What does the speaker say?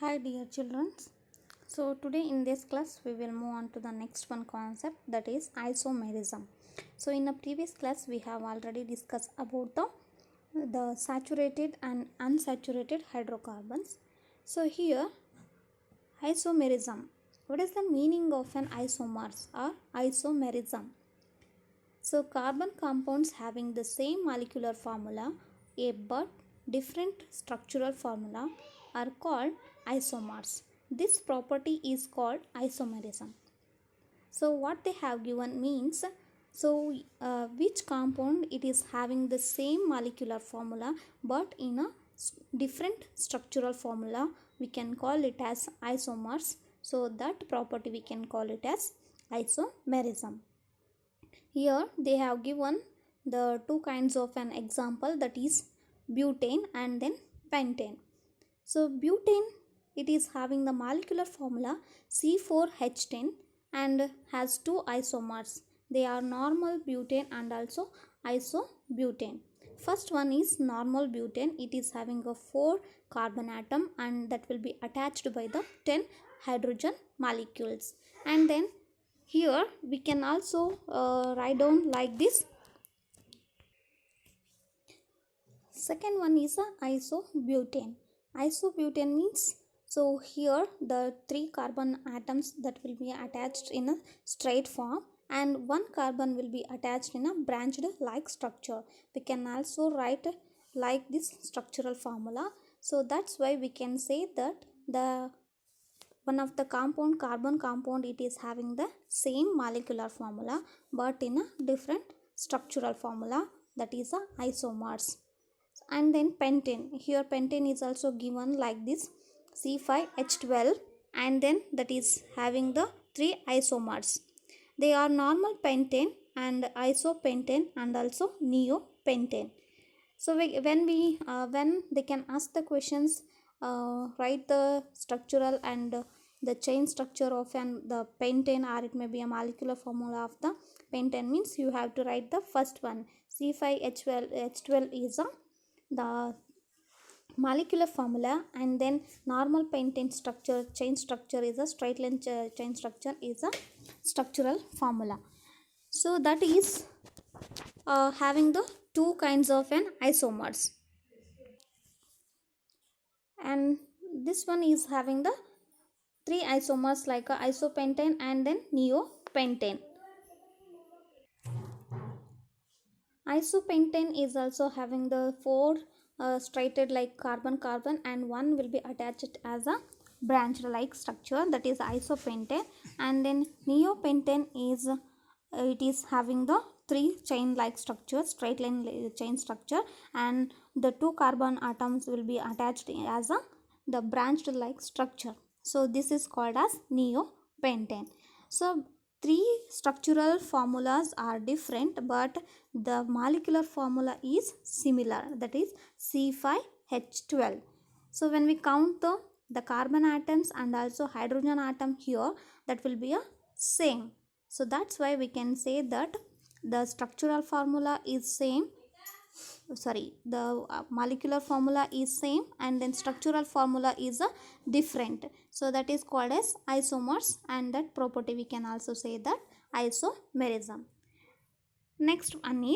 Hi dear children. So today in this class we will move on to the next one concept, that is isomerism. So in the previous class we have already discussed about the saturated and unsaturated hydrocarbons. So here isomerism. What is the meaning of an isomers or isomerism? So carbon compounds having the same molecular formula but different structural formula are called isomers. This property is called isomerism. So what they have given means, which compound it is having the same molecular formula but in a different structural formula, we can call it as isomers. So that property we can call it as isomerism. Here they have given the two kinds of an example, that is butane and then pentane. So butane, it is having the molecular formula C4H10 and has two isomers. They are normal butane and also isobutane. First one is normal butane. It is having a 4 carbon atom and that will be attached by the 10 hydrogen molecules. And then here we can also write down like this. Second one is a isobutane. Isobutane means, so here the 3 carbon atoms that will be attached in a straight form and 1 carbon will be attached in a branched like structure. We can also write like this structural formula. So that's why we can say that the one of the carbon compound, it is having the same molecular formula but in a different structural formula, that is a isomers. And then pentane, here pentane is also given like this C5H12 and then that is having the 3 isomers. They are normal pentane and isopentane and also neopentane. So when they can ask the questions, write the structural and the chain structure of the pentane, or it may be a molecular formula of the pentane, means you have to write the first one. C5H12 is the molecular formula, and then normal pentane structure, chain structure is a straight line chain structure is a structural formula. So that is having the two kinds of an isomers, and this one is having the 3 isomers like a isopentane and then neopentane. Isopentane is also having the 4 straighted like carbon and one will be attached as a branch like structure, that is isopentane. And then neopentane is it is having the 3 chain like structure, straight line chain structure, and the 2 carbon atoms will be attached as the branched like structure. So this is called as neopentane. So 3 structural formulas are different but the molecular formula is similar, that is C5H12. So when we count the carbon atoms and also hydrogen atom here, that will be a same. So that's why we can say that the structural formula is same, the molecular formula is same and then structural formula is different. So that is called as isomers, and that property we can also say that isomerism. Next one is